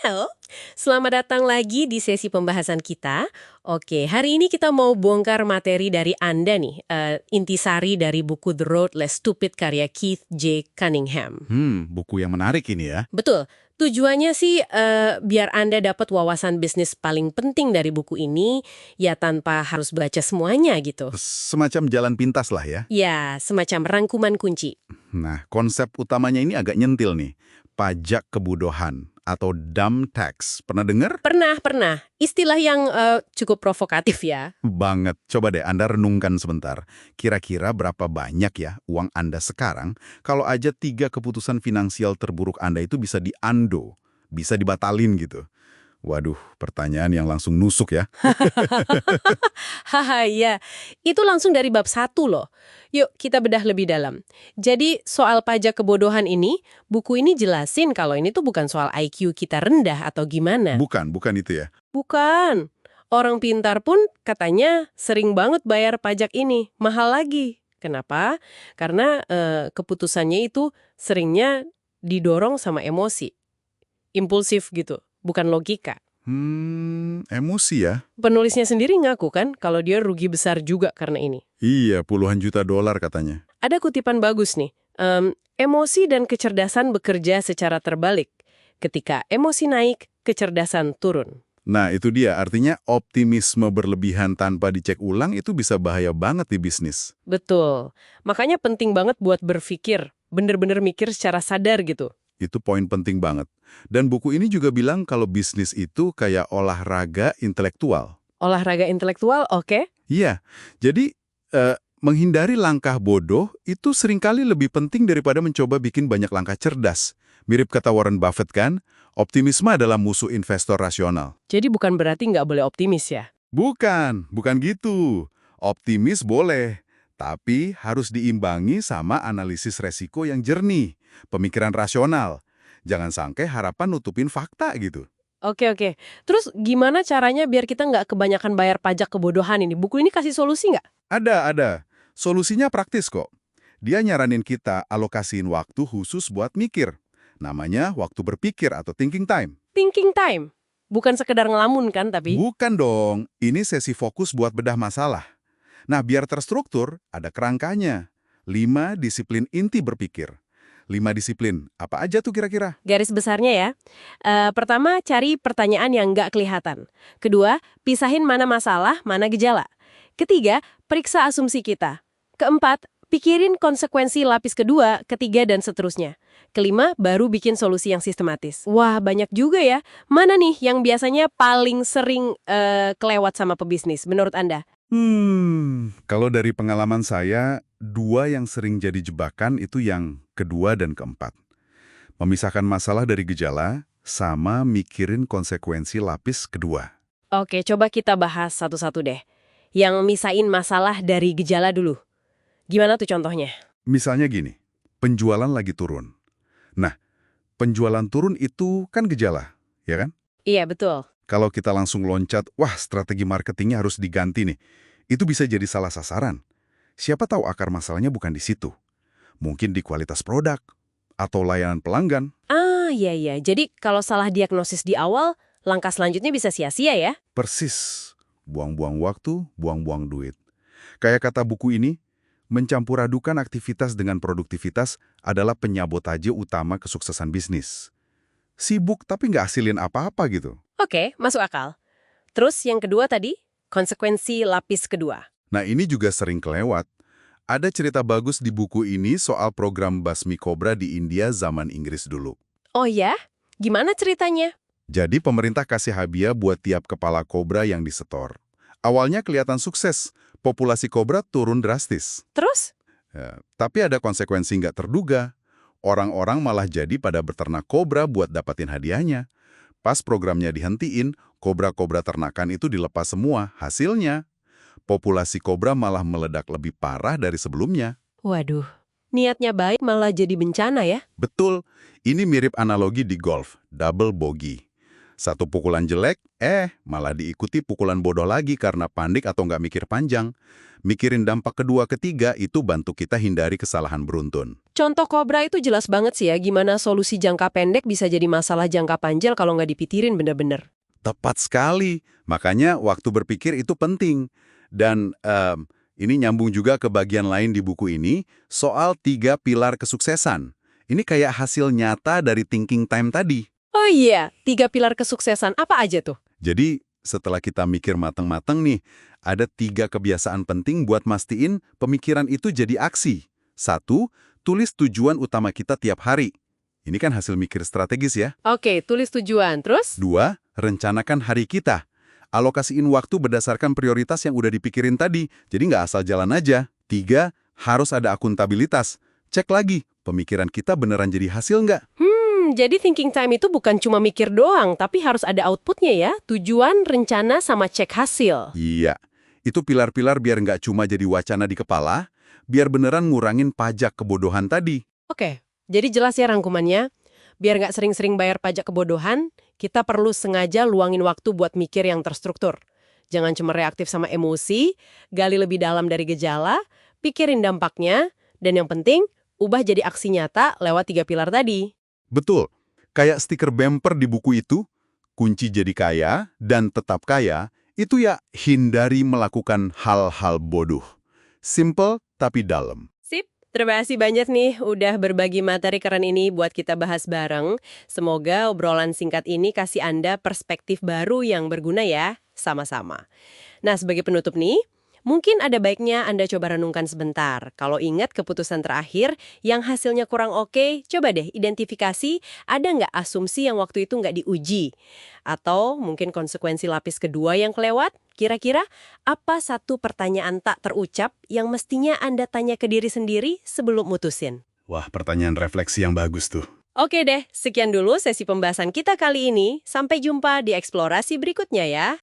Halo, selamat datang lagi di sesi pembahasan kita. Oke, hari ini kita mau bongkar materi dari Anda nih, intisari dari buku The Road Less Stupid karya Keith J. Cunningham. Buku yang menarik ini ya. Betul, tujuannya sih biar Anda dapat wawasan bisnis paling penting dari buku ini, ya tanpa harus baca semuanya gitu. Semacam jalan pintas lah ya. Ya, semacam rangkuman kunci. Nah, konsep utamanya ini agak nyentil nih. Pajak kebodohan atau dumb tax. Pernah dengar? Pernah. Istilah yang cukup provokatif ya. Banget. Coba deh Anda renungkan sebentar. Kira-kira berapa banyak ya uang Anda sekarang kalau aja 3 keputusan finansial terburuk Anda itu bisa di-undo, bisa dibatalin gitu. Waduh, pertanyaan yang langsung nusuk ya. Haha, ya. Itu langsung dari bab 1 loh. Yuk, kita bedah lebih dalam. Jadi, soal pajak kebodohan ini, buku ini jelasin kalau ini tuh bukan soal IQ kita rendah atau gimana. Bukan itu ya. Bukan. Orang pintar pun katanya sering banget bayar pajak ini. Mahal lagi. Kenapa? Karena keputusannya itu seringnya didorong sama emosi. Impulsif gitu, bukan logika. Emosi ya. Penulisnya sendiri ngaku kan kalau dia rugi besar juga karena ini. Iya, puluhan juta dolar katanya. Ada kutipan bagus nih. Emosi dan kecerdasan bekerja secara terbalik. Ketika emosi naik, kecerdasan turun. Nah, itu dia. Artinya optimisme berlebihan tanpa dicek ulang itu bisa bahaya banget di bisnis. Betul. Makanya penting banget buat berpikir. Bener-bener mikir secara sadar gitu. Itu poin penting banget. Dan buku ini juga bilang kalau bisnis itu kayak olahraga intelektual. Olahraga intelektual, oke. Iya, jadi menghindari langkah bodoh itu seringkali lebih penting daripada mencoba bikin banyak langkah cerdas. Mirip kata Warren Buffett kan, optimisme adalah musuh investor rasional. Jadi bukan berarti nggak boleh optimis ya? Bukan gitu. Optimis boleh, tapi harus diimbangi sama analisis resiko yang jernih, pemikiran rasional. Jangan sampai harapan nutupin fakta gitu. Oke. Terus gimana caranya biar kita nggak kebanyakan bayar pajak kebodohan ini? Buku ini kasih solusi nggak? Ada. Solusinya praktis kok. Dia nyaranin kita alokasiin waktu khusus buat mikir. Namanya waktu berpikir atau thinking time. Thinking time. Bukan sekedar ngelamun kan tapi? Bukan dong, ini sesi fokus buat bedah masalah. Nah, biar terstruktur, ada kerangkanya. 5 disiplin inti berpikir. 5 disiplin, apa aja tuh kira-kira? Garis besarnya ya. Pertama, cari pertanyaan yang nggak kelihatan. Kedua, pisahin mana masalah, mana gejala. Ketiga, periksa asumsi kita. Keempat, pikirin konsekuensi lapis kedua, ketiga, dan seterusnya. Kelima, baru bikin solusi yang sistematis. Wah, banyak juga ya. Mana nih yang biasanya paling sering kelewat sama pebisnis, menurut Anda? Kalau dari pengalaman saya, 2 yang sering jadi jebakan itu yang kedua dan keempat. Memisahkan masalah dari gejala, sama mikirin konsekuensi lapis kedua. Oke, coba kita bahas satu-satu deh. Yang misain masalah dari gejala dulu. Gimana tuh contohnya? Misalnya gini, penjualan lagi turun. Nah, penjualan turun itu kan gejala, ya kan? Iya, betul. Kalau kita langsung loncat, wah strategi marketingnya harus diganti nih. Itu bisa jadi salah sasaran. Siapa tahu akar masalahnya bukan di situ. Mungkin di kualitas produk atau layanan pelanggan. Iya. Jadi kalau salah diagnosis di awal, langkah selanjutnya bisa sia-sia ya? Persis. Buang-buang waktu, buang-buang duit. Kayak kata buku ini, mencampur adukan aktivitas dengan produktivitas adalah penyabotase utama kesuksesan bisnis. Sibuk tapi nggak hasilin apa-apa gitu. Oke, masuk akal. Terus yang kedua tadi, konsekuensi lapis kedua. Nah ini juga sering kelewat. Ada cerita bagus di buku ini soal program basmi kobra di India zaman Inggris dulu. Oh ya? Gimana ceritanya? Jadi pemerintah kasih hadiah buat tiap kepala kobra yang disetor. Awalnya kelihatan sukses, populasi kobra turun drastis. Terus? Ya, tapi ada konsekuensi nggak terduga. Orang-orang malah jadi pada beternak kobra buat dapatin hadiahnya. Pas programnya dihentiin, kobra-kobra ternakan itu dilepas semua. Hasilnya, populasi kobra malah meledak lebih parah dari sebelumnya. Waduh, niatnya baik malah jadi bencana ya? Betul, ini mirip analogi di golf, double bogey. Satu pukulan jelek, malah diikuti pukulan bodoh lagi karena panik atau nggak mikir panjang. Mikirin dampak kedua ketiga itu bantu kita hindari kesalahan beruntun. contoh kobra itu jelas banget sih ya, gimana solusi jangka pendek bisa jadi masalah jangka panjang kalau nggak dipikirin bener-bener. Tepat sekali. Makanya waktu berpikir itu penting. Dan ini nyambung juga ke bagian lain di buku ini, soal 3 pilar kesuksesan. Ini kayak hasil nyata dari thinking time tadi. Oh iya, 3 pilar kesuksesan apa aja tuh? Jadi, setelah kita mikir mateng-mateng nih, ada 3 kebiasaan penting buat mastiin pemikiran itu jadi aksi. 1, tulis tujuan utama kita tiap hari. Ini kan hasil mikir strategis ya. Oke, tulis tujuan. Terus? 2, rencanakan hari kita. Alokasiin waktu berdasarkan prioritas yang udah dipikirin tadi, jadi nggak asal jalan aja. 3, harus ada akuntabilitas. Cek lagi, pemikiran kita beneran jadi hasil nggak? Jadi thinking time itu bukan cuma mikir doang, tapi harus ada outputnya ya. Tujuan, rencana, sama cek hasil. Iya, itu pilar-pilar biar nggak cuma jadi wacana di kepala, biar beneran ngurangin pajak kebodohan tadi. Oke, jadi jelas ya rangkumannya. Biar nggak sering-sering bayar pajak kebodohan, kita perlu sengaja luangin waktu buat mikir yang terstruktur. Jangan cuma reaktif sama emosi, gali lebih dalam dari gejala, pikirin dampaknya, dan yang penting, ubah jadi aksi nyata lewat 3 pilar tadi. Betul, kayak stiker bumper di buku itu, kunci jadi kaya dan tetap kaya, itu ya hindari melakukan hal-hal bodoh. Simple tapi dalam. Sip, terima kasih banyak nih udah berbagi materi keren ini buat kita bahas bareng. Semoga obrolan singkat ini kasih Anda perspektif baru yang berguna ya, sama-sama. Nah, sebagai penutup nih, mungkin ada baiknya Anda coba renungkan sebentar. Kalau ingat keputusan terakhir yang hasilnya kurang oke, coba deh identifikasi ada nggak asumsi yang waktu itu nggak diuji. Atau mungkin konsekuensi lapis kedua yang kelewat. Kira-kira apa satu pertanyaan tak terucap yang mestinya Anda tanya ke diri sendiri sebelum mutusin? Wah, pertanyaan refleksi yang bagus tuh. Oke deh, sekian dulu sesi pembahasan kita kali ini. Sampai jumpa di eksplorasi berikutnya ya.